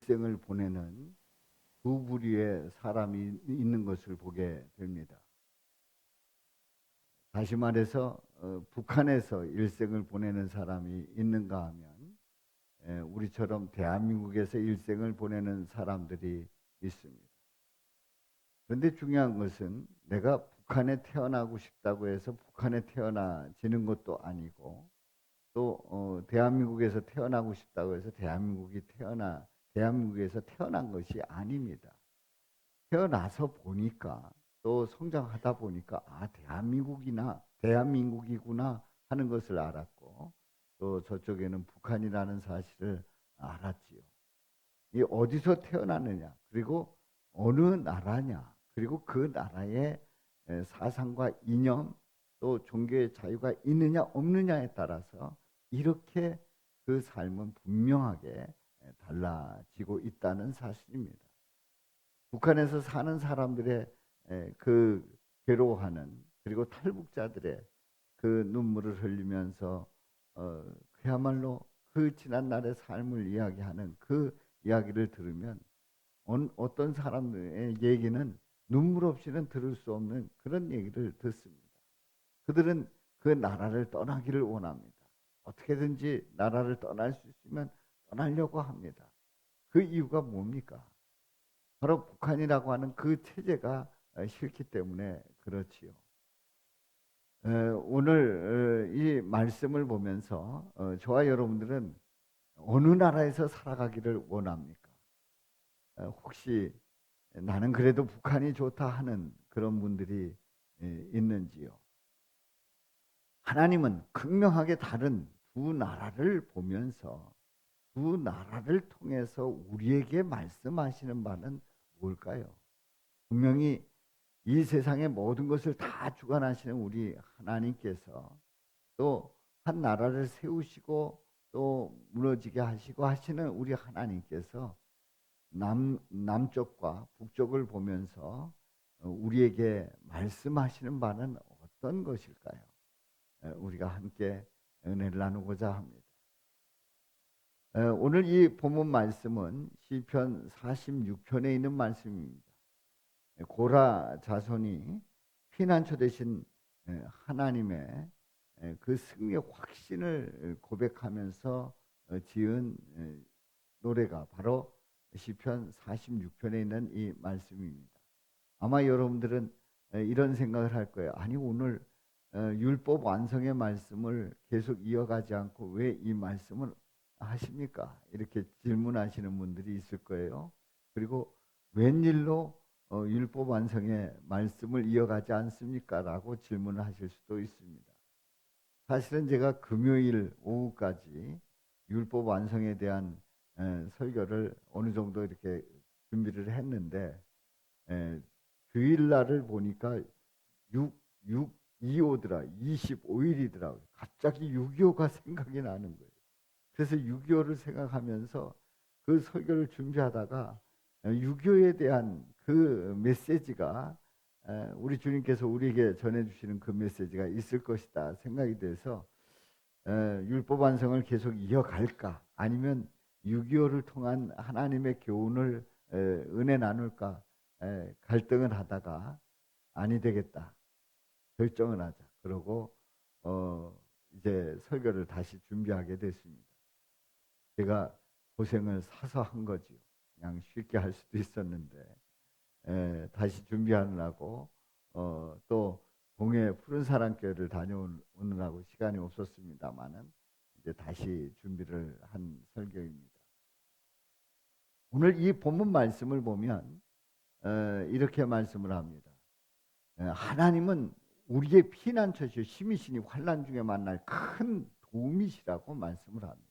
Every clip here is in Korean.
일생을 보내는 두 부류의 사람이 있는 것을 보게 됩니다. 다시 말해서 북한에서 일생을 보내는 사람이 있는가 하면 우리처럼 대한민국에서 일생을 보내는 사람들이 있습니다. 그런데 중요한 것은 내가 북한에 태어나고 싶다고 해서 북한에 태어나지는 것도 아니고 또 대한민국에서 태어나고 싶다고 해서 대한민국에서 태어난 것이 아닙니다. 태어나서 보니까 또 성장하다 보니까 대한민국이구나 하는 것을 알았고 또 저쪽에는 북한이라는 사실을 알았지요. 이 어디서 태어났느냐 그리고 어느 나라냐 그리고 그 나라의 사상과 이념 또 종교의 자유가 있느냐 없느냐에 따라서 이렇게 그 삶은 분명하게 달라지고 있다는 사실입니다. 북한에서 사는 사람들의 그 괴로워하는 그리고 탈북자들의 그 눈물을 흘리면서 그야말로 그 지난날의 삶을 이야기하는 그 이야기를 들으면 어떤 사람들의 얘기는 눈물 없이는 들을 수 없는 그런 얘기를 듣습니다. 그들은 그 나라를 떠나기를 원합니다. 어떻게든지 나라를 떠날 수 있으면 떠나려고 합니다. 그 이유가 뭡니까? 바로 북한이라고 하는 그 체제가 싫기 때문에 그렇지요. 오늘 이 말씀을 보면서 저와 여러분들은 어느 나라에서 살아가기를 원합니까? 혹시 나는 그래도 북한이 좋다 하는 그런 분들이 있는지요? 하나님은 극명하게 다른 두 나라를 보면서 두 나라를 통해서 우리에게 말씀하시는 바는 뭘까요? 분명히 이 세상의 모든 것을 다 주관하시는 우리 하나님께서 또 한 나라를 세우시고 또 무너지게 하시고 하시는 우리 하나님께서 남쪽과 북쪽을 보면서 우리에게 말씀하시는 바는 어떤 것일까요? 우리가 함께 은혜를 나누고자 합니다. 오늘 이 본문 말씀은 시편 46편에 있는 말씀입니다. 고라 자손이 피난처 되신 하나님의 그 승리의 확신을 고백하면서 지은 노래가 바로 시편 46편에 있는 이 말씀입니다. 아마 여러분들은 이런 생각을 할 거예요. 아니 오늘 율법 완성의 말씀을 계속 이어가지 않고 왜 이 말씀을 하십니까? 이렇게 질문하시는 분들이 있을 거예요. 그리고 웬일로 율법 완성의 말씀을 이어가지 않습니까? 라고 질문을 하실 수도 있습니다. 사실은 제가 금요일 오후까지 율법 완성에 대한 설교를 어느 정도 이렇게 준비를 했는데 주일날을 보니까 25더라 25일이더라고요. 갑자기 6.25가 생각이 나는 거예요. 그래서 6.25를 생각하면서 그 설교를 준비하다가 6.25에 대한 그 메시지가 우리 주님께서 우리에게 전해주시는 그 메시지가 있을 것이다 생각이 돼서 율법 완성을 계속 이어갈까 아니면 6.25를 통한 하나님의 교훈을 은혜 나눌까 갈등을 하다가 아니 되겠다 결정을 하자 그러고 이제 설교를 다시 준비하게 됐습니다. 제가 고생을 사서 한 거지요. 그냥 쉽게 할 수도 있었는데 다시 준비하느라고 또 동해 푸른 사랑교회를 다녀오느라고 시간이 없었습니다만은 이제 다시 준비를 한 설교입니다. 오늘 이 본문 말씀을 보면 이렇게 말씀을 합니다. 하나님은 우리의 피난처시요 힘이시니 환난 중에 만날 큰 도움이시라고 말씀을 합니다.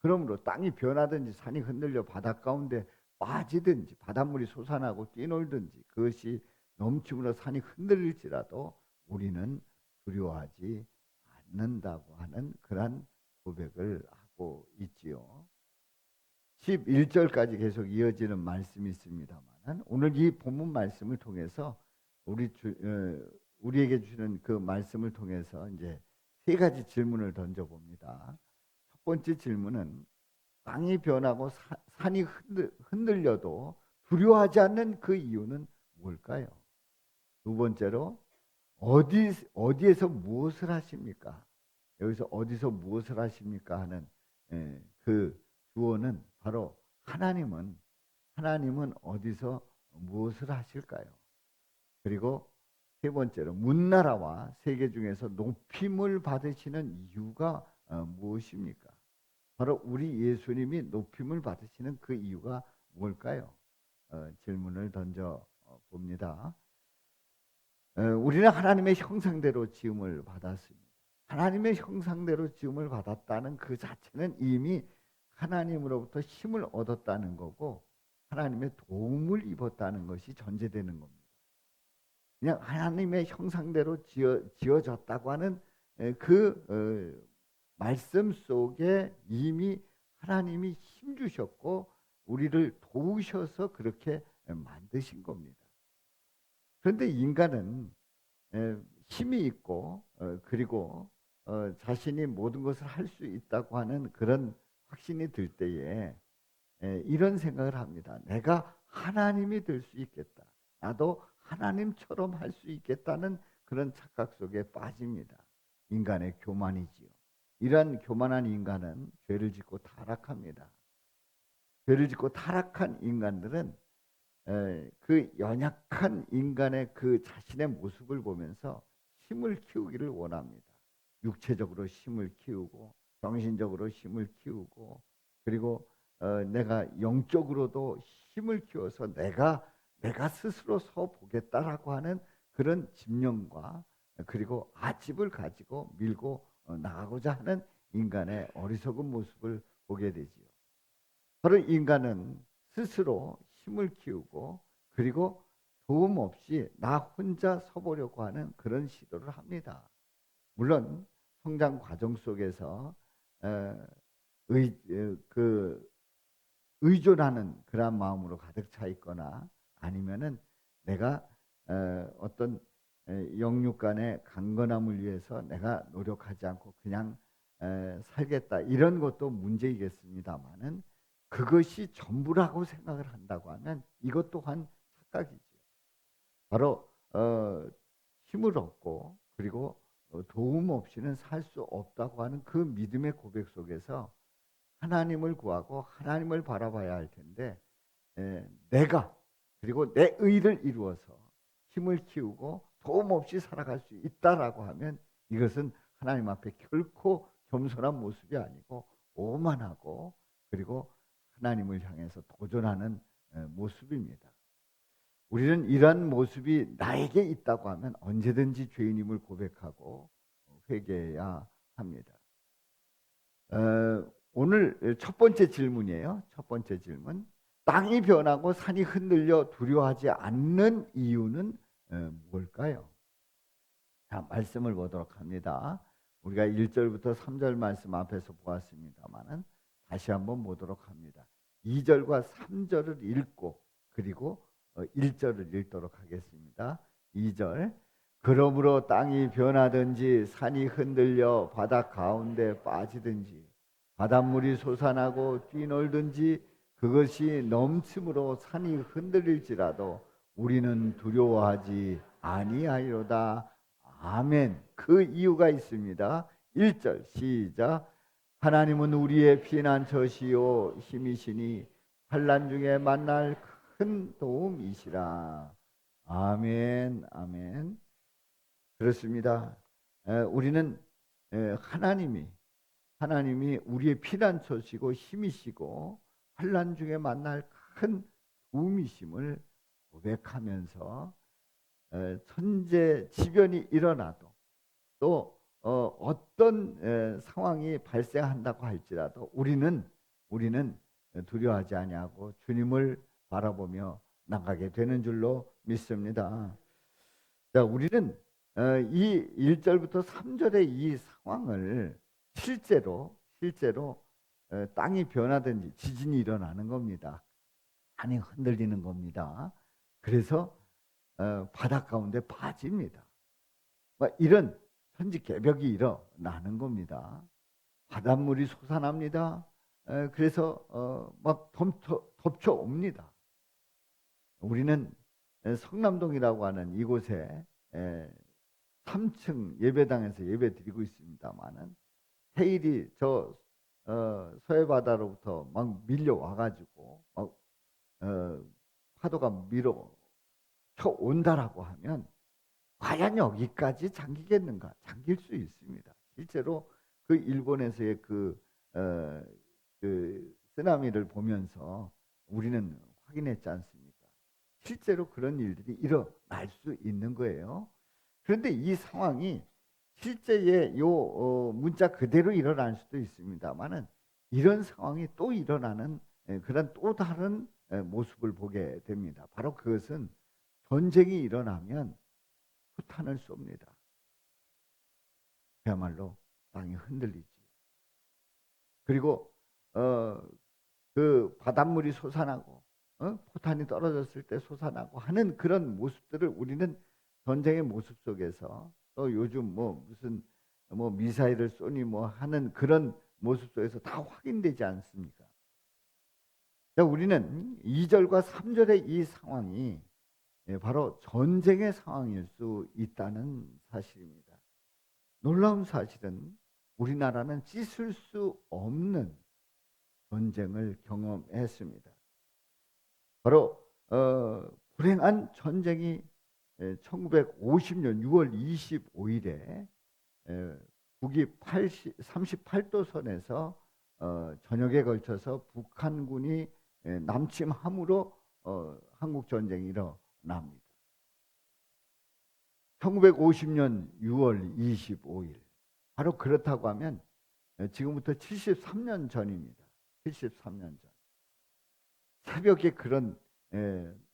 그러므로 땅이 변하든지 산이 흔들려 바닷 가운데 빠지든지 바닷물이 솟아나고 뛰놀든지 그것이 넘침으로 산이 흔들릴지라도 우리는 두려워하지 않는다고 하는 그러한 고백을 하고 있지요. 11절까지 계속 이어지는 말씀이 있습니다만 오늘 이 본문 말씀을 통해서 우리에게 주시는 그 말씀을 통해서 이제 세 가지 질문을 던져봅니다. 첫 번째 질문은 땅이 변하고 산이 흔들려도 두려워하지 않는 그 이유는 뭘까요? 두 번째로 어디에서 무엇을 하십니까? 여기서 어디서 무엇을 하십니까 하는 그 주어는 바로 하나님은 어디서 무엇을 하실까요? 그리고 세 번째로 문나라와 세계 중에서 높임을 받으시는 이유가 무엇입니까? 바로 우리 예수님이 높임을 받으시는 그 이유가 뭘까요? 질문을 던져 봅니다. 우리는 하나님의 형상대로 지음을 받았습니다. 하나님의 형상대로 지음을 받았다는 그 자체는 이미 하나님으로부터 힘을 얻었다는 거고 하나님의 도움을 입었다는 것이 전제되는 겁니다. 그냥 하나님의 형상대로 지어졌다고 하는 그 말씀 속에 이미 하나님이 힘 주셨고 우리를 도우셔서 그렇게 만드신 겁니다. 그런데 인간은 힘이 있고 그리고 자신이 모든 것을 할 수 있다고 하는 그런 확신이 들 때에 이런 생각을 합니다. 내가 하나님이 될 수 있겠다. 나도 하나님처럼 할 수 있겠다는 그런 착각 속에 빠집니다. 인간의 교만이지요. 이러한 교만한 인간은 죄를 짓고 타락합니다. 죄를 짓고 타락한 인간들은 그 연약한 인간의 그 자신의 모습을 보면서 힘을 키우기를 원합니다. 육체적으로 힘을 키우고 정신적으로 힘을 키우고 그리고 내가 영적으로도 힘을 키워서 내가 스스로 서 보겠다라고 하는 그런 집념과 그리고 아집을 가지고 밀고 나가고자 하는 인간의 어리석은 모습을 보게 되지요. 바로 인간은 스스로 힘을 키우고 그리고 도움 없이 나 혼자 서보려고 하는 그런 시도를 합니다. 물론 성장 과정 속에서 의존하는 그런 마음으로 가득 차 있거나 아니면은 내가 어떤 영육 간의 강건함을 위해서 내가 노력하지 않고 그냥 살겠다 이런 것도 문제이겠습니다만은 그것이 전부라고 생각을 한다고 하면 이것 또한 착각이죠. 바로 힘을 얻고 그리고 도움 없이는 살 수 없다고 하는 그 믿음의 고백 속에서 하나님을 구하고 하나님을 바라봐야 할 텐데 내가 그리고 내 의를 이루어서 힘을 키우고 도움 없이 살아갈 수 있다라고 하면 이것은 하나님 앞에 결코 겸손한 모습이 아니고 오만하고 그리고 하나님을 향해서 도전하는 모습입니다. 우리는 이러한 모습이 나에게 있다고 하면 언제든지 죄인임을 고백하고 회개해야 합니다. 오늘 첫 번째 질문이에요. 첫 번째 질문. 땅이 변하고 산이 흔들려 두려워하지 않는 이유는 뭘까요? 자, 말씀을 보도록 합니다. 우리가 1절부터 3절 말씀 앞에서 보았습니다만은 다시 한번 보도록 합니다. 2절과 3절을 읽고 그리고 1절을 읽도록 하겠습니다. 2절. 그러므로 땅이 변하든지 산이 흔들려 바다 가운데 빠지든지 바닷물이 솟아나고 뛰놀든지 그것이 넘침으로 산이 흔들릴지라도 우리는 두려워하지 아니하리로다. 아멘. 그 이유가 있습니다. 1절 시작. 하나님은 우리의 피난처시요 힘이시니 환난 중에 만날 큰 도움이시라. 아멘. 아멘. 그렇습니다. 우리는 하나님이 우리의 피난처시고 힘이시고 환난 중에 만날 큰 도움이심을 고백하면서 천재지변이 일어나도 또 어떤 상황이 발생한다고 할지라도 우리는 두려워하지 아니하고 주님을 바라보며 나가게 되는 줄로 믿습니다. 자, 우리는 이 1절부터 3절의 이 상황을 실제로 땅이 변하든지 지진이 일어나는 겁니다. 산이 흔들리는 겁니다. 그래서 바다 가운데 빠집니다. 이런 천지개벽이 일어나는 겁니다. 바닷물이 솟아납니다. 그래서 막 덮쳐옵니다. 우리는 성남동이라고 하는 이곳에 3층 예배당에서 예배 드리고 있습니다만은 해일이 저 서해바다로부터 막 밀려와가지고 막 파도가 밀어 쳐온다라고 하면 과연 여기까지 잠기겠는가? 잠길 수 있습니다. 실제로 그 일본에서의 그 쓰나미를 보면서 우리는 확인했지 않습니까? 실제로 그런 일들이 일어날 수 있는 거예요. 그런데 이 상황이 실제의 문자 그대로 일어날 수도 있습니다만은 이런 상황이 또 일어나는 그런 또 다른 모습을 보게 됩니다. 바로 그것은 전쟁이 일어나면 후탄을 쏩니다. 그야말로 땅이 흔들리지. 그리고 그 바닷물이 솟아나고 포탄이 떨어졌을 때 솟아나고 하는 그런 모습들을 우리는 전쟁의 모습 속에서 또 요즘 뭐 무슨 뭐 미사일을 쏘니 뭐 하는 그런 모습 속에서 다 확인되지 않습니까? 우리는 2절과 3절의 이 상황이 바로 전쟁의 상황일 수 있다는 사실입니다. 놀라운 사실은 우리나라는 씻을 수 없는 전쟁을 경험했습니다. 바로 불행한 전쟁이 1950년 6월 25일에 북위 38도 선에서 저녁에 걸쳐서 북한군이 남침함으로 한국 전쟁이 일어납니다. 1950년 6월 25일. 바로 그렇다고 하면 지금부터 73년 전입니다. 73년 전. 새벽에 그런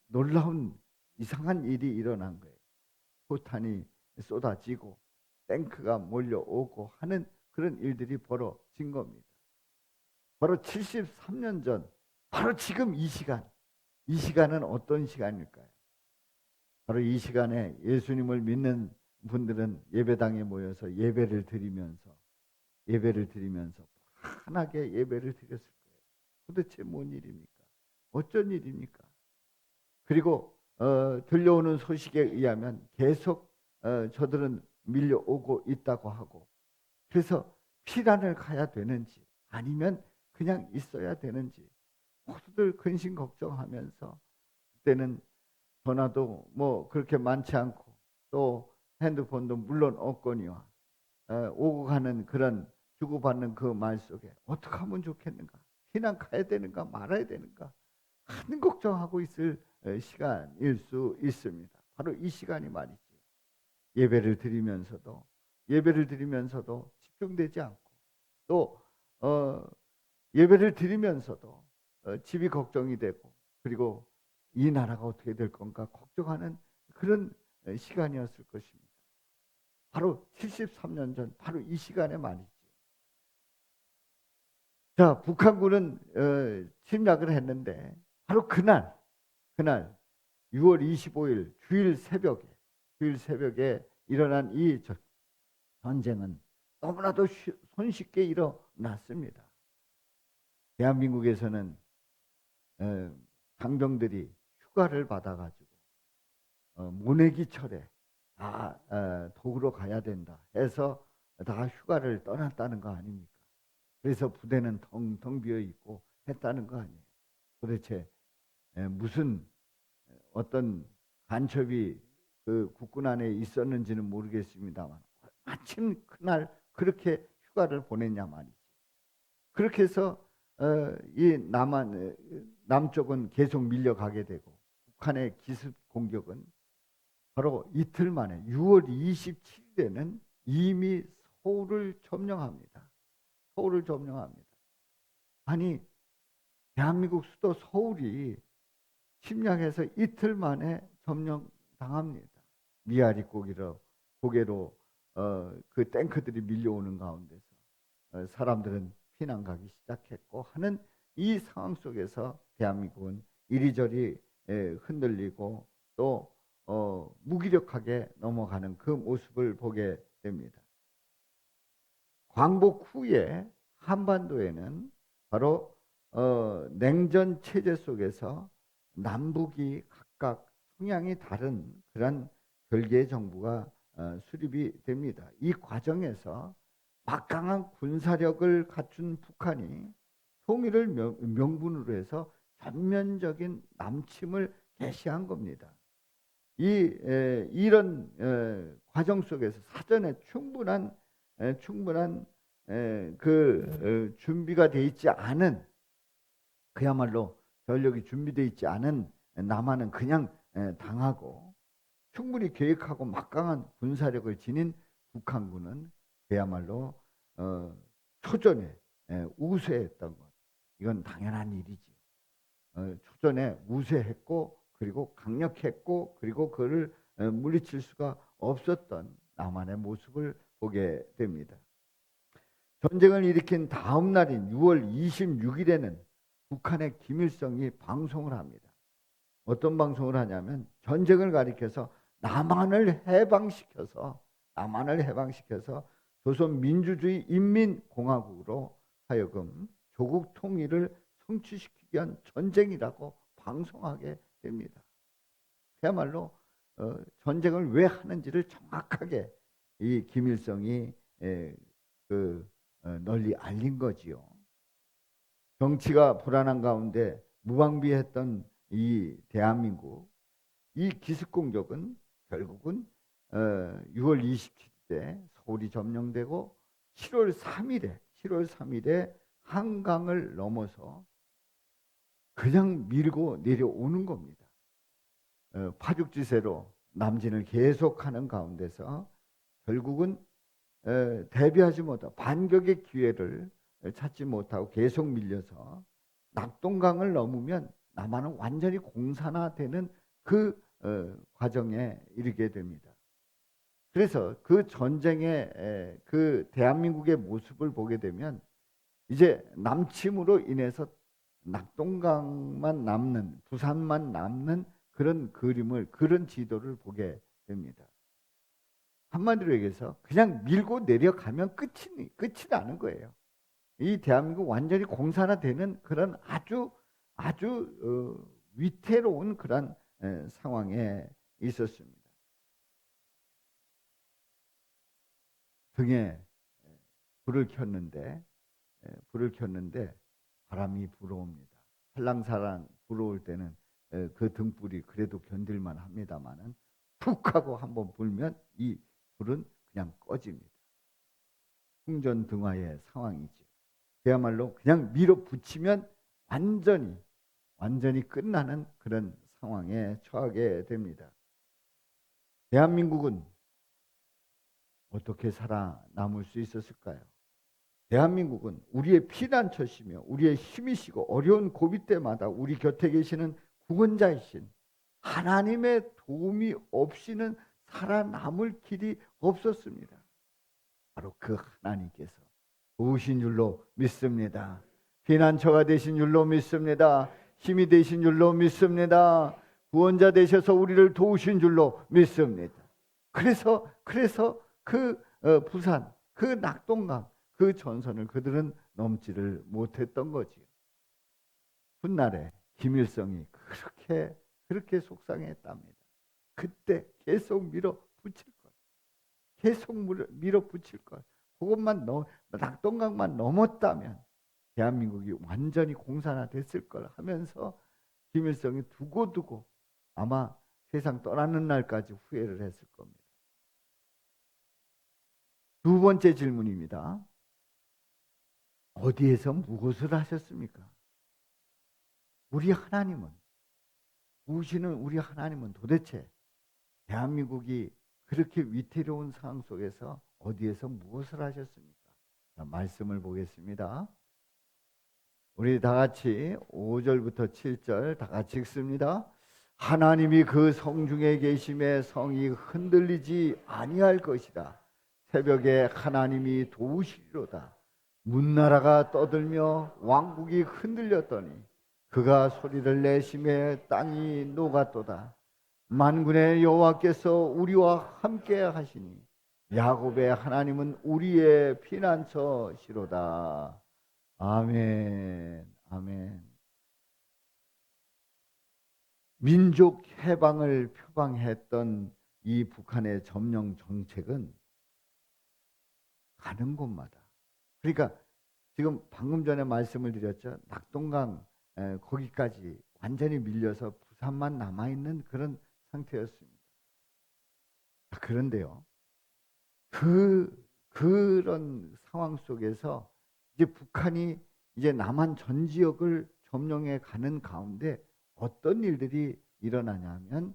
놀라운 이상한 일이 일어난 거예요. 포탄이 쏟아지고 탱크가 몰려오고 하는 그런 일들이 벌어진 겁니다. 바로 73년 전, 바로 지금 이 시간. 이 시간은 어떤 시간일까요? 바로 이 시간에 예수님을 믿는 분들은 예배당에 모여서 예배를 드리면서 환하게 예배를 드렸을 거예요. 도대체 뭔 일입니까? 어쩐 일입니까? 그리고 들려오는 소식에 의하면 계속 저들은 밀려오고 있다고 하고, 그래서 피난을 가야 되는지 아니면 그냥 있어야 되는지 모두들 근심 걱정하면서, 그때는 전화도 뭐 그렇게 많지 않고 또 핸드폰도 물론 없거니와 오고 가는 그런 주고받는 그 말 속에 어떻게 하면 좋겠는가, 피난 가야 되는가 말아야 되는가 하는 걱정하고 있을 시간일 수 있습니다. 바로 이 시간이 말이지. 예배를 드리면서도 집중되지 않고, 또 예배를 드리면서도 집이 걱정이 되고, 그리고 이 나라가 어떻게 될 건가 걱정하는 그런 시간이었을 것입니다. 바로 73년 전, 바로 이 시간에 말이죠. 자, 북한군은 침략을 했는데 바로 그날 6월 25일 주일 새벽에 일어난 이 전쟁은 너무나도 손쉽게 일어났습니다. 대한민국에서는 장병들이 휴가를 받아가지고 모내기철에 다 도구로 가야 된다 해서 다 휴가를 떠났다는 거 아닙니까? 그래서 부대는 텅텅 비어 있고 했다는 거 아니에요. 도대체 무슨 어떤 간첩이 그 국군 안에 있었는지는 모르겠습니다만 마침 그날 그렇게 휴가를 보냈냐 말이지. 그렇게 해서 이 남쪽은 계속 밀려가게 되고, 북한의 기습 공격은 바로 이틀 만에 6월 27일에는 이미 서울을 점령합니다. 아니, 대한민국 수도 서울이 침략해서 이틀 만에 점령당합니다. 미아리 고개로 그 탱크들이 밀려오는 가운데서 사람들은 피난 가기 시작했고 하는 이 상황 속에서 대한민국은 이리저리 흔들리고 또 무기력하게 넘어가는 그 모습을 보게 됩니다. 광복 후에 한반도에는 바로 냉전 체제 속에서 남북이 각각 성향이 다른 그런 별개의 정부가 수립이 됩니다. 이 과정에서 막강한 군사력을 갖춘 북한이 통일을 명분으로 해서 전면적인 남침을 개시한 겁니다. 이런 과정 속에서 사전에 충분한 준비가 돼 있지 않은, 그야말로 전력이 준비되어 있지 않은 남한은 그냥 당하고, 충분히 계획하고 막강한 군사력을 지닌 북한군은 그야말로 초전에 우세했던 것. 이건 당연한 일이지. 초전에 우세했고, 그리고 강력했고, 그리고 그를 물리칠 수가 없었던 남한의 모습을 보게 됩니다. 전쟁을 일으킨 다음 날인 6월 26일에는 북한의 김일성이 방송을 합니다. 어떤 방송을 하냐면, 전쟁을 가리켜서 남한을 해방시켜서 조선민주주의 인민공화국으로 하여금 조국 통일을 성취시키기 위한 전쟁이라고 방송하게 됩니다. 그야말로 전쟁을 왜 하는지를 정확하게 이 김일성이 널리 알린 거지요. 정치가 불안한 가운데 무방비했던 이 대한민국, 이 기습공격은 결국은 6월 27일에 서울이 점령되고 7월 3일에 한강을 넘어서 그냥 밀고 내려오는 겁니다. 파죽지세로 남진을 계속하는 가운데서 결국은 대비하지 못하고 반격의 기회를 찾지 못하고 계속 밀려서 낙동강을 넘으면 남한은 완전히 공산화되는 그 과정에 이르게 됩니다. 그래서 그 전쟁의 그 대한민국의 모습을 보게 되면 이제 남침으로 인해서 낙동강만 남는, 부산만 남는 그런 그림을, 그런 지도를 보게 됩니다. 한마디로 얘기해서 그냥 밀고 내려가면 끝이 나는 거예요. 이 대한민국 완전히 공산화되는 그런 아주 위태로운 그런 상황에 있었습니다. 등에 불을 켰는데 바람이 불어옵니다. 살랑살랑 불어올 때는 그 등불이 그래도 견딜만 합니다만은 푹 하고 한번 불면 이 불은 그냥 꺼집니다. 풍전등화의 상황이죠. 그야말로 그냥 밀어붙이면 완전히 끝나는 그런 상황에 처하게 됩니다. 대한민국은 어떻게 살아남을 수 있었을까요? 대한민국은 우리의 피난처시며 우리의 힘이시고 어려운 고비 때마다 우리 곁에 계시는 구원자이신 하나님의 도움이 없이는 살아남을 길이 없었습니다. 바로 그 하나님께서 도우신 줄로 믿습니다. 피난처가 되신 줄로 믿습니다. 힘이 되신 줄로 믿습니다. 구원자 되셔서 우리를 도우신 줄로 믿습니다. 그래서 그 부산, 그 낙동강, 그 전선을 그들은 넘지를 못했던 거지요. 훗날에 김일성이 그렇게 속상했답니다. 그때 계속 밀어붙일 것, 계속 밀어붙일 것. 그것만 낙동강만 넘었다면 대한민국이 완전히 공산화됐을 걸 하면서 김일성이 두고두고 아마 세상 떠나는 날까지 후회를 했을 겁니다. 두 번째 질문입니다. 어디에서 무엇을 하셨습니까? 우리 하나님은 도대체 대한민국이 그렇게 위태로운 상황 속에서 어디에서 무엇을 하셨습니까? 자, 말씀을 보겠습니다. 우리 다 같이 5절부터 7절 다 같이 읽습니다. 하나님이 그 성중에 계심에 성이 흔들리지 아니할 것이다. 새벽에 하나님이 도우시리로다. 문나라가 떠들며 왕국이 흔들렸더니 그가 소리를 내심에 땅이 녹았도다. 만군의 여호와께서 우리와 함께 하시니 야곱의 하나님은 우리의 피난처시로다. 아멘. 아멘. 민족 해방을 표방했던 이 북한의 점령 정책은 가는 곳마다, 그러니까 지금 방금 전에 말씀을 드렸죠. 낙동강 거기까지 완전히 밀려서 부산만 남아있는 그런 상태였습니다. 그런데요, 그런 상황 속에서 이제 북한이 이제 남한 전 지역을 점령해 가는 가운데 어떤 일들이 일어나냐면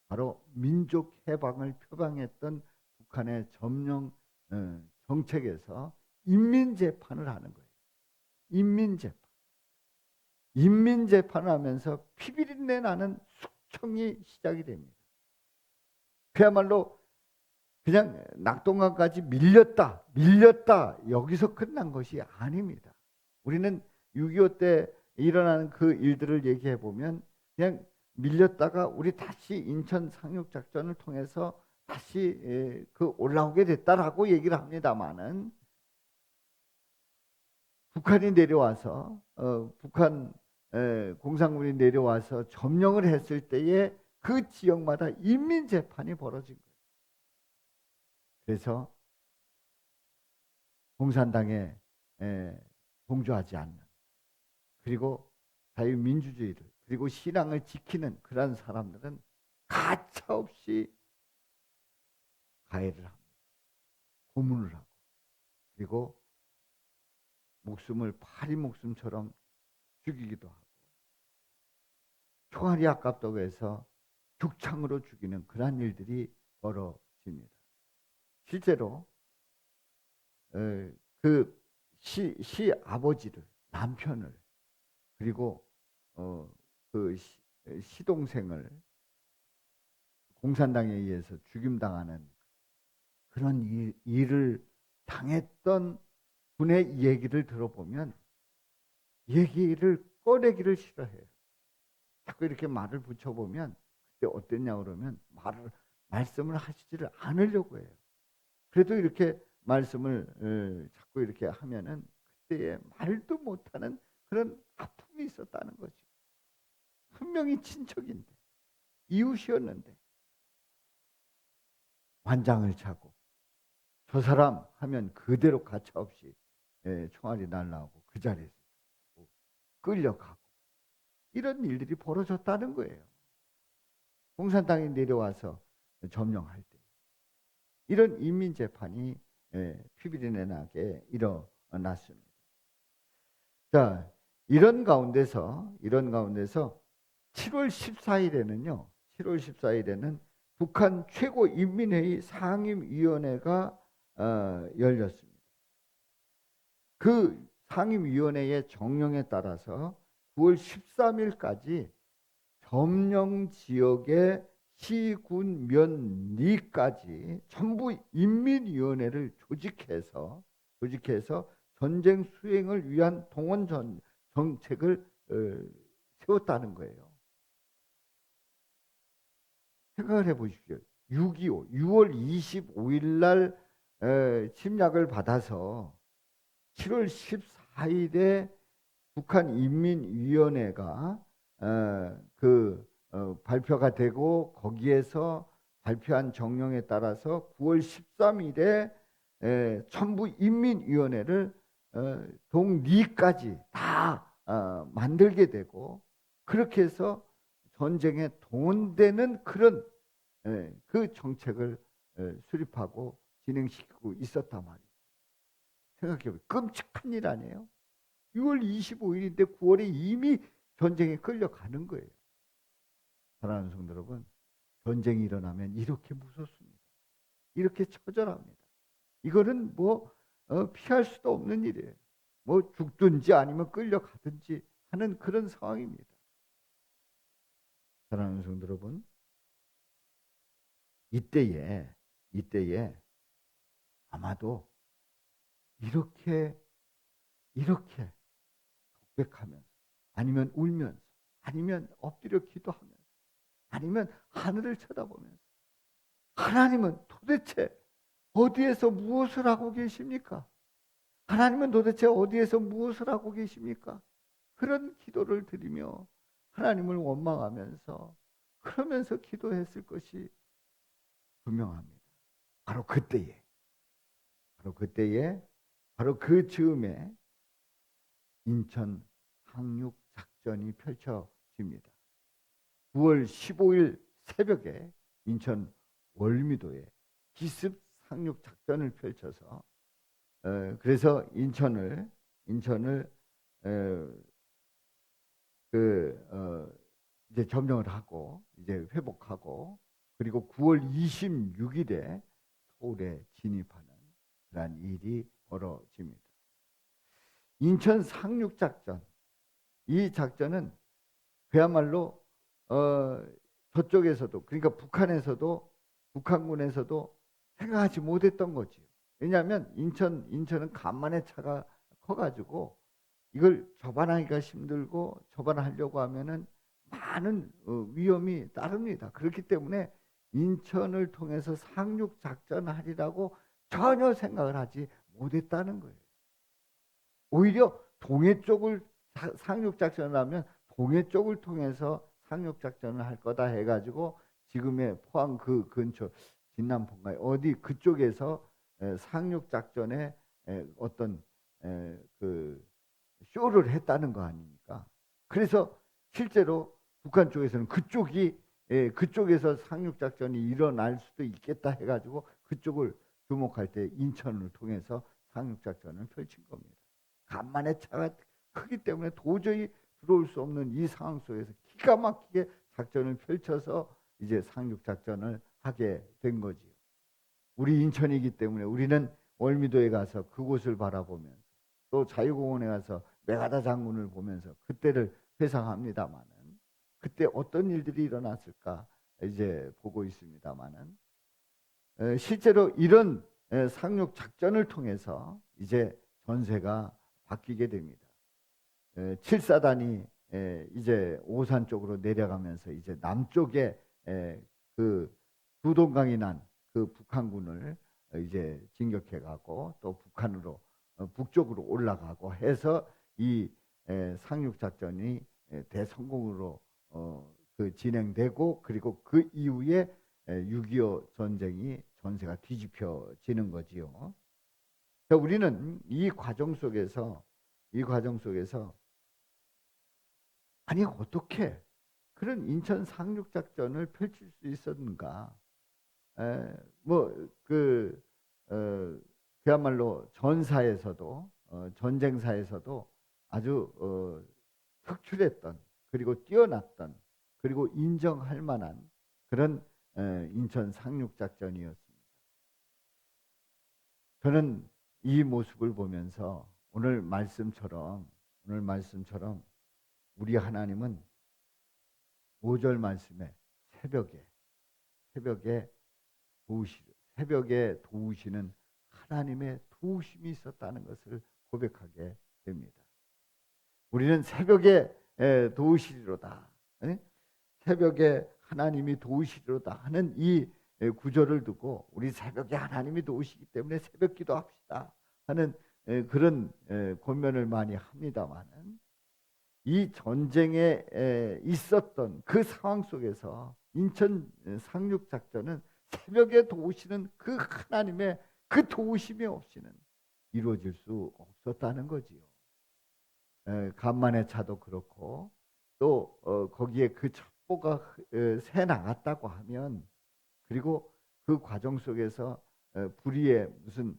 바로 민족 해방을 표방했던 북한의 점령 정책에서 인민재판을 하는 거예요. 인민재판. 인민재판을 하면서 피비린내 나는 숙청이 시작이 됩니다. 그야말로 그냥 낙동강까지 밀렸다 여기서 끝난 것이 아닙니다. 우리는 6.25 때 일어나는 그 일들을 얘기해 보면 그냥 밀렸다가 우리 다시 인천 상륙작전을 통해서 다시 그 올라오게 됐다라고 얘기를 합니다만은, 북한이 내려와서 북한 공산군이 내려와서 점령을 했을 때에 그 지역마다 인민재판이 벌어진 거예요. 그래서 공산당에 동조하지 않는, 그리고 자유민주주의를 그리고 신앙을 지키는 그런 사람들은 가차없이 가해를 합니다. 고문을 하고, 그리고 목숨을 파리 목숨처럼 죽이기도 하고, 총알이 아깝다고 해서 죽창으로 죽이는 그런 일들이 벌어집니다. 실제로 그 아버지를, 남편을, 그리고 그 시동생을 공산당에 의해서 죽임당하는 그런 일을 당했던 분의 얘기를 들어보면 얘기를 꺼내기를 싫어해요. 자꾸 이렇게 말을 붙여보면 그때 어땠냐 그러면 말씀을 하시지를 않으려고 해요. 그래도 이렇게 말씀을 자꾸 이렇게 하면은 그때에 말도 못하는 그런 아픔이 있었다는 거죠. 분명히 친척인데, 이웃이었는데 완장을 차고, 저 사람 하면 그대로 가차없이 총알이 날라오고 그 자리에서 끌려가고, 이런 일들이 벌어졌다는 거예요. 공산당이 내려와서 점령할 때 이런 인민재판이 피비린내 나게 일어났습니다. 자, 이런 가운데서 7월 14일에는요. 7월 14일에는 북한 최고인민회의 상임위원회가 열렸습니다. 그 상임위원회의 정령에 따라서 9월 13일까지 점령 지역의 시, 군, 면, 리까지 전부 인민위원회를 조직해서 전쟁 수행을 위한 동원 정책을 세웠다는 거예요. 생각을 해보십시오. 6.25 6월 25일 날 침략을 받아서 7월 14일에 북한 인민위원회가 발표가 되고, 거기에서 발표한 정령에 따라서 9월 13일에 전부 인민위원회를 동리까지 다 만들게 되고, 그렇게 해서 전쟁에 동원되는 그런 그 정책을 수립하고 진행시키고 있었단 말이에요. 생각해보세요. 끔찍한 일 아니에요? 6월 25일인데 9월에 이미 전쟁에 끌려가는 거예요. 사랑하는 성도 여러분, 전쟁이 일어나면 이렇게 무섭습니다. 이렇게 처절합니다. 이거는 피할 수도 없는 일이에요. 죽든지 아니면 끌려가든지 하는 그런 상황입니다. 사랑하는 성도 여러분, 이때에 아마도 이렇게 독백하면서, 아니면 울면서, 아니면 엎드려 기도하면서, 아니면 하늘을 쳐다보면서, 하나님은 도대체 어디에서 무엇을 하고 계십니까? 하나님은 도대체 어디에서 무엇을 하고 계십니까? 그런 기도를 드리며 하나님을 원망하면서 그러면서 기도했을 것이 분명합니다. 바로 그때에, 바로 그때에, 바로 그 즈음에 인천 상륙 작전이 펼쳐집니다. 9월 15일 새벽에 인천 월미도에 기습 상륙 작전을 펼쳐서 그래서 인천을 이제 점령을 하고 이제 회복하고 그리고 9월 26일에 서울에 진입하는 그러한 일이 벌어집니다. 인천 상륙 작전, 이 작전은 그야말로 저쪽에서도 그러니까 북한군에서도 생각하지 못했던 거지요. 왜냐하면 인천은 간만에 차가 커가지고 이걸 접안하기가 힘들고 접안하려고 하면은 많은 위험이 따릅니다. 그렇기 때문에 인천을 통해서 상륙 작전하리라고 전혀 생각을 하지 못했다는 거예요. 오히려 동해 쪽을 상륙 작전을 하면 동해 쪽을 통해서 상륙 작전을 할 거다 해가지고 지금의 포항 그 근처 진남포인가요? 어디 그쪽에서 상륙 작전에 어떤 그 쇼를 했다는 거 아닙니까? 그래서 실제로 북한 쪽에서는 그쪽에서 상륙 작전이 일어날 수도 있겠다 해가지고 그쪽을 주목할 때 인천을 통해서 상륙 작전을 펼친 겁니다. 간만에 차가 크기 때문에 도저히 들어올 수 없는 이 상황 속에서 기가 막히게 작전을 펼쳐서 이제 상륙 작전을 하게 된 거지요. 우리 인천이기 때문에 우리는 월미도에 가서 그곳을 바라보면서 또 자유공원에 가서 메가다 장군을 보면서 그때를 회상합니다마는 그때 어떤 일들이 일어났을까 이제 보고 있습니다마는 실제로 이런 상륙 작전을 통해서 이제 전세가 바뀌게 됩니다. 7사단이 이제 오산 쪽으로 내려가면서 이제 남쪽에 그 두동강이 난 그 북한군을 이제 진격해 가고 또 북한으로 북쪽으로 올라가고 해서 이 상륙 작전이 대성공으로 그 진행되고 그리고 그 이후에 6.25 전쟁이 전세가 뒤집혀지는 거지요. 우리는 이 과정 속에서 아니 어떻게 그런 인천 상륙 작전을 펼칠 수 있었는가? 뭐그 그야말로 전사에서도 전쟁사에서도 아주 특출했던 그리고 뛰어났던 그리고 인정할 만한 그런 인천 상륙 작전이었습니다. 저는 이 모습을 보면서 오늘 말씀처럼 우리 하나님은 5절 말씀에 새벽에 도우시는 하나님의 도우심이 있었다는 것을 고백하게 됩니다. 우리는 새벽에 도우시리로다. 새벽에 하나님이 도우시리로다 하는 이 구절을 두고 우리 새벽에 하나님이 도우시기 때문에 새벽 기도합시다 하는 그런 권면을 많이 합니다마는 이 전쟁에 있었던 그 상황 속에서 인천 상륙 작전은 새벽에 도우시는 그 하나님의 그 도우심이 없이는 이루어질 수 없었다는 거지요. 간만의 차도 그렇고 또 거기에 그 첩보가 새 나갔다고 하면 그리고 그 과정 속에서 불의의 무슨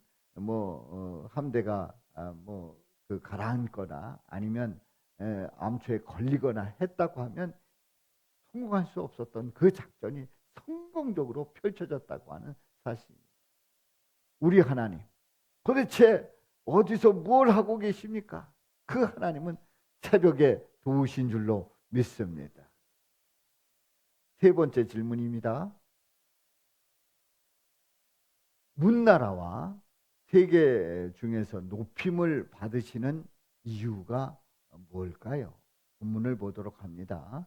함대가 그 가라앉거나 아니면 암초에 걸리거나 했다고 하면 성공할 수 없었던 그 작전이 성공적으로 펼쳐졌다고 하는 사실입니다. 우리 하나님 도대체 어디서 뭘 하고 계십니까? 그 하나님은 새벽에 도우신 줄로 믿습니다. 세 번째 질문입니다. 문나라와 세계 중에서 높임을 받으시는 이유가 뭘까요? 본문을 보도록 합니다.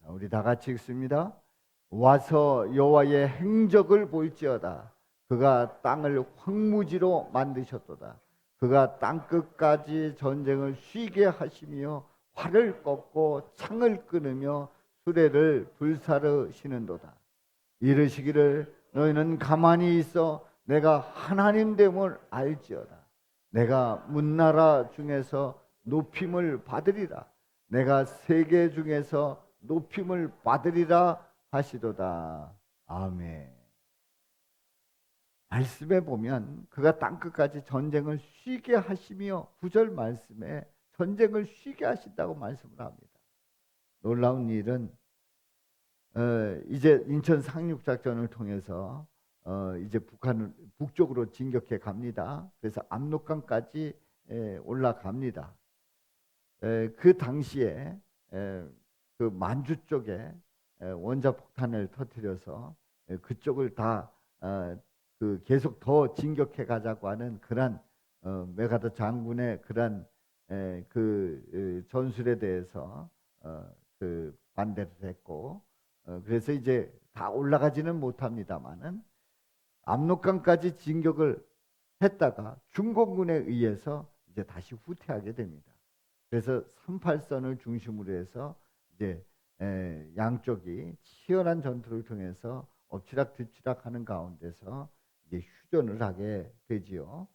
우리 다 같이 읽습니다. 와서 여호와의 행적을 볼지어다. 그가 땅을 황무지로 만드셨도다. 그가 땅끝까지 전쟁을 쉬게 하시며 활을 꺾고 창을 끊으며 수레를 불사르시는도다. 이르시기를 너희는 가만히 있어 내가 하나님 됨을 알지어다. 내가 문나라 중에서 높임을 받으리라. 내가 세계 중에서 높임을 받으리라 하시도다. 아멘. 말씀에 보면 그가 땅끝까지 전쟁을 쉬게 하시며 9절 말씀에 전쟁을 쉬게 하신다고 말씀을 합니다. 놀라운 일은 이제 인천 상륙작전을 통해서 이제 북한을 북쪽으로 진격해 갑니다. 그래서 압록강까지 올라갑니다. 그 당시에 그 만주 쪽에 원자폭탄을 터뜨려서 그쪽을 다 그 계속 더 진격해 가자고 하는 그런 메가더 장군의 그런 그 전술에 대해서 그 반대를 했고 그래서 이제 다 올라가지는 못합니다만은 압록강까지 진격을 했다가 중공군에 의해서 이제 다시 후퇴하게 됩니다. 그래서 38선을 중심으로 해서 이제 양쪽이 치열한 전투를 통해서 엎치락뒤치락하는 가운데서 이제 휴전을 하게 되지요.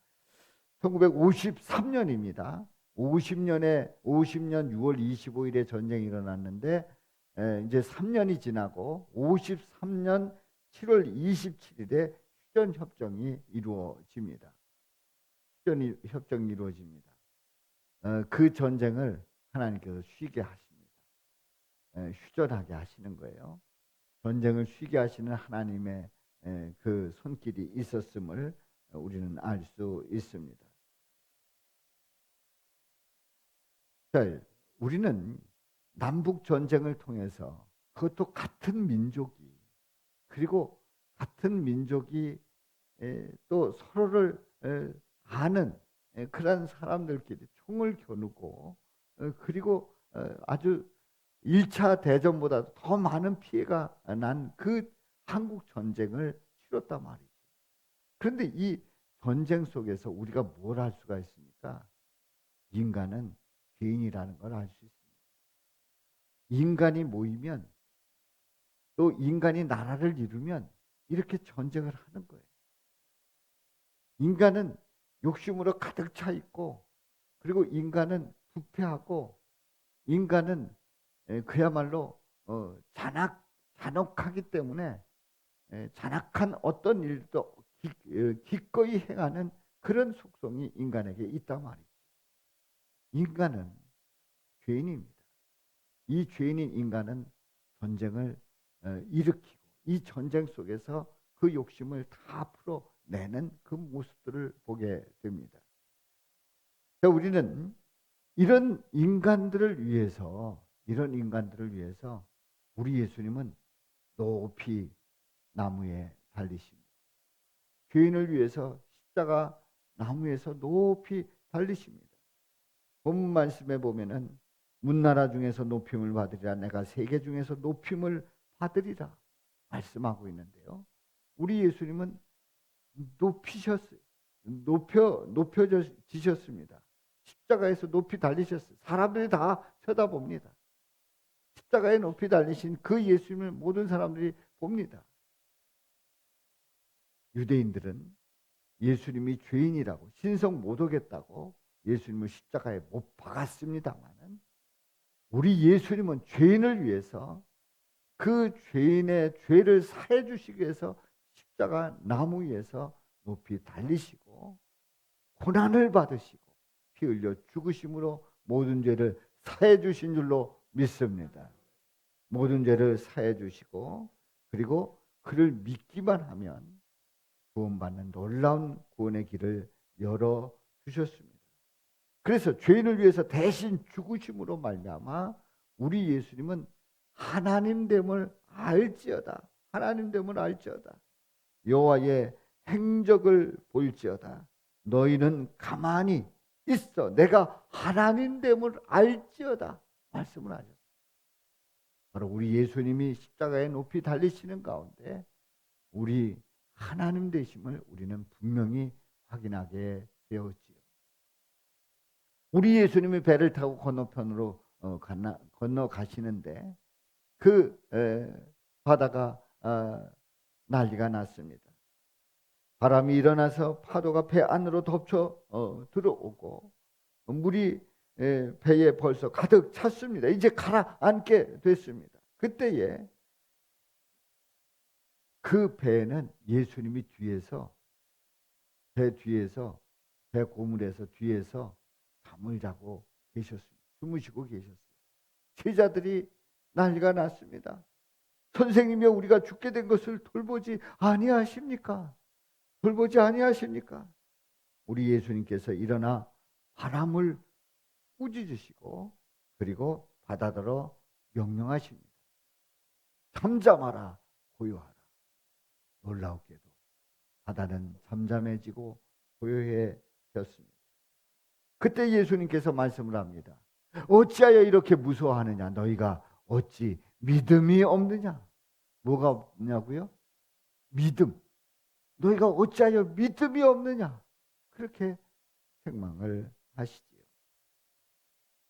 1953년입니다. 50년 6월 25일에 전쟁이 일어났는데 이제 3년이 지나고 53년 7월 27일에 휴전 협정이 이루어집니다. 휴전 협정이 이루어집니다. 그 전쟁을 하나님께서 쉬게 하십니다. 휴전하게 하시는 거예요. 전쟁을 쉬게 하시는 하나님의 그 손길이 있었음을 우리는 알 수 있습니다. 자, 우리는 남북 전쟁을 통해서 그것도 같은 민족이 그리고 같은 민족이 또 서로를 아는 그런 사람들끼리 총을 겨누고 그리고 아주 1차 대전보다 더 많은 피해가 난 그 한국 전쟁을 치렀단 말이죠. 그런데 이 전쟁 속에서 우리가 뭘 할 수가 있습니까? 인간은 죄인이라는 걸 알 수 있습니다. 인간이 모이면 또 인간이 나라를 이루면 이렇게 전쟁을 하는 거예요. 인간은 욕심으로 가득 차 있고 그리고 인간은 부패하고 인간은 그야말로 잔혹하기 때문에 잔악한 어떤 일도 기꺼이 행하는 그런 속성이 인간에게 있단 말이죠. 인간은 죄인입니다. 이 죄인인 인간은 전쟁을 일으키고 이 전쟁 속에서 그 욕심을 다 풀어내는 그 모습들을 보게 됩니다. 우리는 이런 인간들을 위해서 우리 예수님은 높이 나무에 달리십니다. 죄인을 위해서 십자가 나무에서 높이 달리십니다. 본문 말씀에 보면은 문나라 중에서 높임을 받으리라 내가 세계 중에서 높임을 받으리라 말씀하고 있는데요. 우리 예수님은 높여지셨습니다. 십자가에서 높이 달리셨어요. 사람들이 다 쳐다봅니다. 십자가에 높이 달리신 그 예수님을 모든 사람들이 봅니다. 유대인들은 예수님이 죄인이라고 신성 못 오겠다고 예수님을 십자가에 못 박았습니다만 우리 예수님은 죄인을 위해서 그 죄인의 죄를 사해 주시기 위해서 십자가 나무 위에서 높이 달리시고 고난을 받으시고 피 흘려 죽으심으로 모든 죄를 사해 주신 줄로 믿습니다. 모든 죄를 사해 주시고 그리고 그를 믿기만 하면 구원받는 놀라운 구원의 길을 열어 주셨습니다. 그래서 죄인을 위해서 대신 죽으심으로 말미암아 우리 예수님은 하나님됨을 알지어다. 하나님됨을 알지어다. 여호와의 행적을 볼지어다. 너희는 가만히 있어. 내가 하나님됨을 알지어다. 말씀을 하셨어요. 바로 우리 예수님이 십자가에 높이 달리시는 가운데 우리 하나님 되심을 우리는 분명히 확인하게 되었지요. 우리 예수님이 배를 타고 건너편으로 건너가시는데 그 바다가 난리가 났습니다. 바람이 일어나서 파도가 배 안으로 덮쳐 들어오고 물이 배에 벌써 가득 찼습니다. 이제 가라앉게 됐습니다. 그때에 그 배는 예수님이 뒤에서 배 고물에서 뒤에서 잠을 자고 계셨습니다. 주무시고 계셨어요. 제자들이 난리가 났습니다. 선생님이여, 우리가 죽게 된 것을 돌보지 아니하십니까? 돌보지 아니하십니까? 우리 예수님께서 일어나 바람을 꾸짖으시고 그리고 바다더러 명령하십니다. 잠잠하라, 고요하라. 놀라웠게도 바다는 잠잠해지고 고요해졌습니다. 그때 예수님께서 말씀을 합니다. 어찌하여 이렇게 무서워하느냐? 너희가 어찌 믿음이 없느냐? 뭐가 없냐고요? 믿음. 너희가 어찌하여 믿음이 없느냐? 그렇게 책망을 하시지요.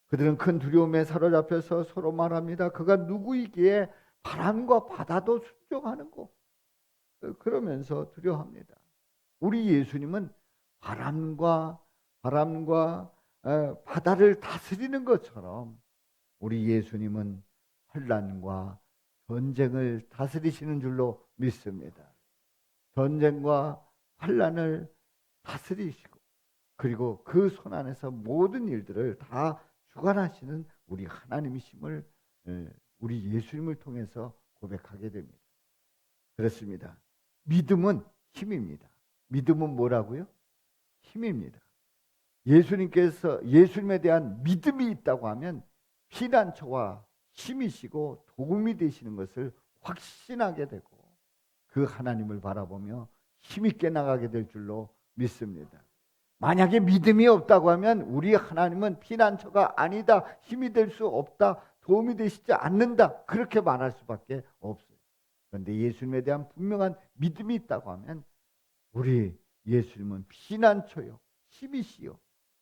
그들은 큰 두려움에 사로잡혀서 서로 말합니다. 그가 누구이기에 바람과 바다도 순종하는고? 그러면서 두려워합니다. 우리 예수님은 바람과 바다를 다스리는 것처럼 우리 예수님은 환난과 전쟁을 다스리시는 줄로 믿습니다. 전쟁과 환난을 다스리시고 그리고 그 손 안에서 모든 일들을 다 주관하시는 우리 하나님이심을 우리 예수님을 통해서 고백하게 됩니다. 그렇습니다. 믿음은 힘입니다. 믿음은 뭐라고요? 힘입니다. 예수님에 대한 믿음이 있다고 하면 피난처와 힘이시고 도움이 되시는 것을 확신하게 되고 그 하나님을 바라보며 힘있게 나가게 될 줄로 믿습니다. 만약에 믿음이 없다고 하면 우리 하나님은 피난처가 아니다, 힘이 될 수 없다, 도움이 되시지 않는다, 그렇게 말할 수밖에 없어요. 그런데 예수님에 대한 분명한 믿음이 있다고 하면 우리 예수님은 피난처요, 힘이시요,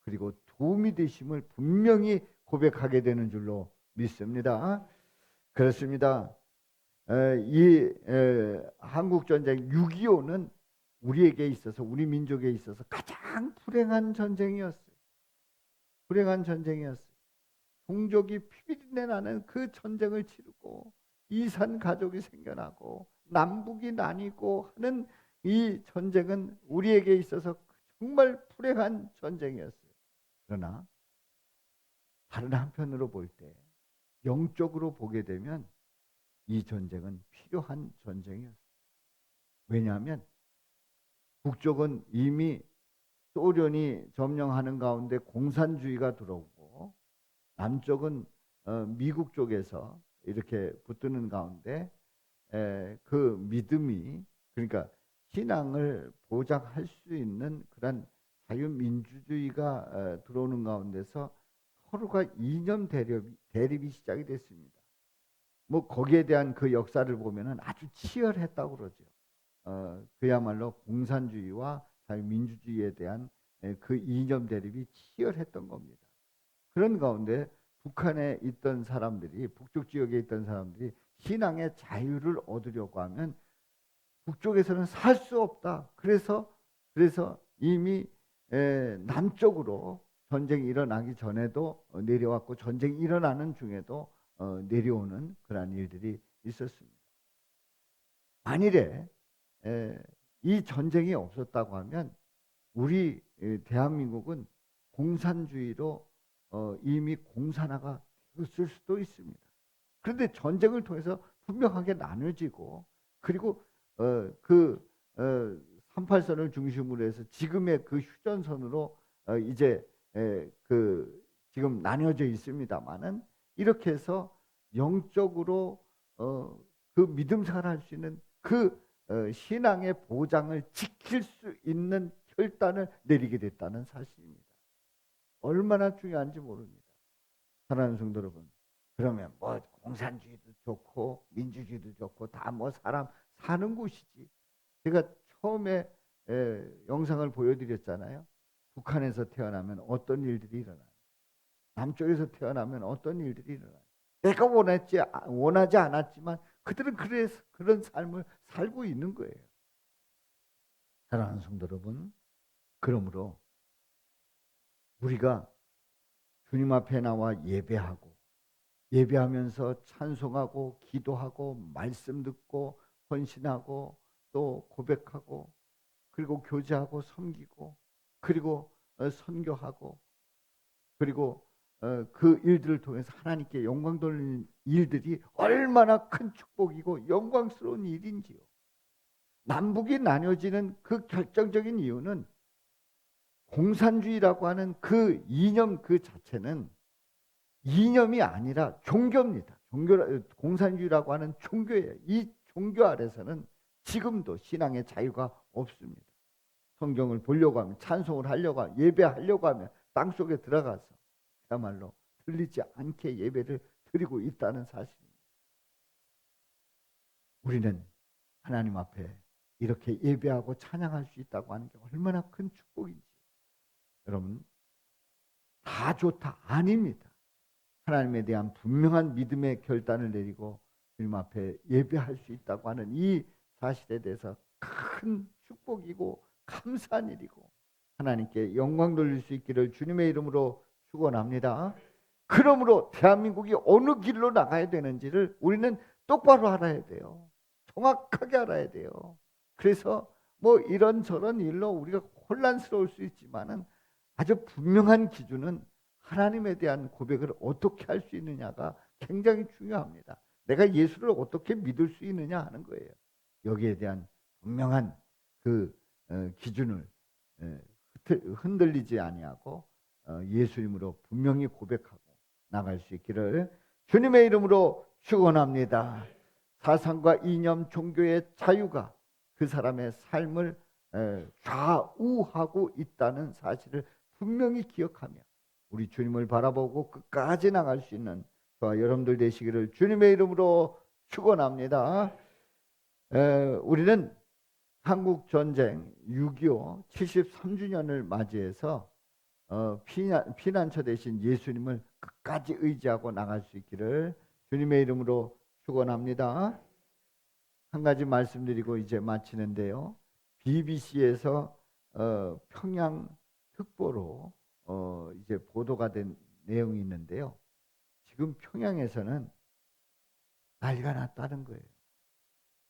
그리고 도움이 되심을 분명히 고백하게 되는 줄로 믿습니다. 그렇습니다. 이 한국전쟁 6.25는 우리에게 있어서, 우리 민족에 있어서 가장 불행한 전쟁이었어요. 불행한 전쟁이었어요. 종족이 피비린내 나는 그 전쟁을 치르고 이산 가족이 생겨나고 남북이 나뉘고 하는 이 전쟁은 우리에게 있어서 정말 불행한 전쟁이었어요. 그러나 다른 한편으로 볼 때, 영적으로 보게 되면 이 전쟁은 필요한 전쟁이었어요. 왜냐하면 북쪽은 이미 소련이 점령하는 가운데 공산주의가 들어오고 남쪽은 미국 쪽에서 이렇게 붙드는 가운데 그 믿음이, 그러니까 신앙을 보장할 수 있는 그런 자유민주주의가 들어오는 가운데서 서로가 이념 대립이 시작이 됐습니다. 뭐 거기에 대한 그 역사를 보면은 아주 치열했다고 그러죠. 그야말로 공산주의와 자유민주주의에 대한 그 이념 대립이 치열했던 겁니다. 그런 가운데 북한에 있던 사람들이, 북쪽 지역에 있던 사람들이 신앙의 자유를 얻으려고 하면 북쪽에서는 살 수 없다. 그래서 이미 남쪽으로 전쟁이 일어나기 전에도 내려왔고 전쟁이 일어나는 중에도 내려오는 그런 일들이 있었습니다. 만일에 이 전쟁이 없었다고 하면 우리 대한민국은 공산주의로 이미 공산화가 되었을 수도 있습니다. 그런데 전쟁을 통해서 분명하게 나눠지고 그리고 그 38선을 중심으로 해서 지금의 그 휴전선으로 이제 그 지금 나뉘어져 있습니다만은 이렇게 해서 영적으로 그 믿음 생활할 수 있는 그 신앙의 보장을 지킬 수 있는 결단을 내리게 됐다는 사실입니다. 얼마나 중요한지 모릅니다. 사랑하는 성도 여러분, 그러면 뭐 공산주의도 좋고 민주주의도 좋고 다 뭐 사람 사는 곳이지. 제가 처음에 영상을 보여드렸잖아요. 북한에서 태어나면 어떤 일들이 일어나요. 남쪽에서 태어나면 어떤 일들이 일어나요. 내가 원하지 않았지만 그들은 그런 삶을 살고 있는 거예요. 사랑하는 성도 여러분, 그러므로 우리가 주님 앞에 나와 예배하면서 찬송하고 기도하고 말씀 듣고 헌신하고 또 고백하고 그리고 교제하고 섬기고 그리고 선교하고 그리고 그 일들을 통해서 하나님께 영광 돌리는 일들이 얼마나 큰 축복이고 영광스러운 일인지요. 남북이 나뉘어지는 그 결정적인 이유는 공산주의라고 하는 그 이념 그 자체는 이념이 아니라 종교입니다. 공산주의라고 하는 종교예요. 이 종교 아래서는 지금도 신앙의 자유가 없습니다. 성경을 보려고 하면, 찬송을 하려고 하면, 예배하려고 하면 땅속에 들어가서 그야말로 들리지 않게 예배를 드리고 있다는 사실입니다. 우리는 하나님 앞에 이렇게 예배하고 찬양할 수 있다고 하는 게 얼마나 큰 축복인지. 여러분, 다 좋다 아닙니다. 하나님에 대한 분명한 믿음의 결단을 내리고 주님 앞에 예배할 수 있다고 하는 이 사실에 대해서 큰 축복이고 감사한 일이고 하나님께 영광 돌릴 수 있기를 주님의 이름으로 축원합니다. 그러므로 대한민국이 어느 길로 나가야 되는지를 우리는 똑바로 알아야 돼요. 정확하게 알아야 돼요. 그래서 뭐 이런저런 일로 우리가 혼란스러울 수 있지만은 아주 분명한 기준은 하나님에 대한 고백을 어떻게 할 수 있느냐가 굉장히 중요합니다. 내가 예수를 어떻게 믿을 수 있느냐 하는 거예요. 여기에 대한 분명한 그 기준을 흔들리지 아니하고 예수님으로 분명히 고백하고 나갈 수 있기를 주님의 이름으로 축원합니다. 사상과 이념, 종교의 자유가 그 사람의 삶을 좌우하고 있다는 사실을 분명히 기억하며 우리 주님을 바라보고 끝까지 나갈 수 있는 저와 여러분들 되시기를 주님의 이름으로 축원합니다. 우리는 한국전쟁 6.25 73주년을 맞이해서 피난처 대신 예수님을 끝까지 의지하고 나갈 수 있기를 주님의 이름으로 축원합니다. 한 가지 말씀드리고 이제 마치는데요. BBC에서 평양 특보로 이제 보도가 된 내용이 있는데요. 지금 평양에서는 난리가 났다는 거예요.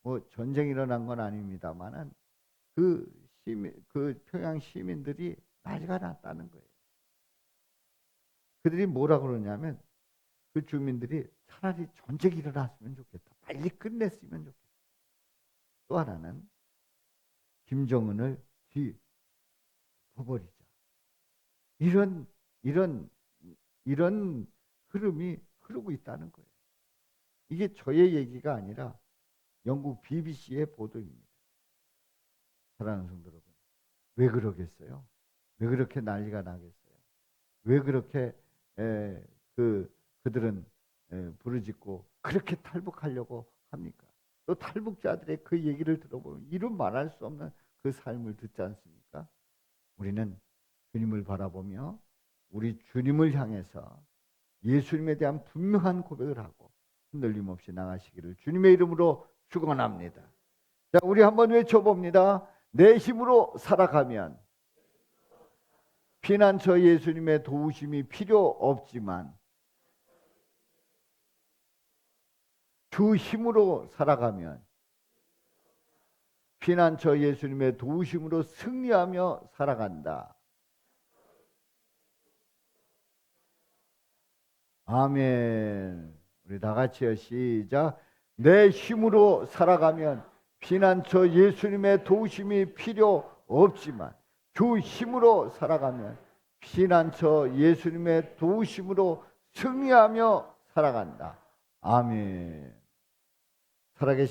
뭐 전쟁이 일어난 건 아닙니다만은 그 평양 시민들이 난리가 났다는 거예요. 그들이 뭐라 그러냐면 그 주민들이 차라리 전쟁이 일어났으면 좋겠다. 빨리 끝냈으면 좋겠다. 또 하나는 김정은을 뒤엎어버리자. 이런 흐름이 흐르고 있다는 거예요. 이게 저의 얘기가 아니라 영국 BBC의 보도입니다. 사랑하는 성도 여러분, 왜 그러겠어요? 왜 그렇게 난리가 나겠어요? 왜 그렇게 그들은 부르짖고 그렇게 탈북하려고 합니까? 또 탈북자들의 그 얘기를 들어보면 이루 말할 수 없는 그 삶을 듣지 않습니까? 우리는 주님을 바라보며 우리 주님을 향해서 예수님에 대한 분명한 고백을 하고 흔들림 없이 나가시기를 주님의 이름으로 축원합니다. 자, 우리 한번 외쳐봅니다. 내 힘으로 살아가면 피난처 예수님의 도우심이 필요 없지만 주 힘으로 살아가면 피난처 예수님의 도우심으로 승리하며 살아간다. 아멘. 우리 다 같이요. 시작. 내 힘으로 살아가면 피난처 예수님의 도우심이 필요 없지만 주 힘으로 살아가면 피난처 예수님의 도우심으로 승리하며 살아간다. 아멘. 살아계신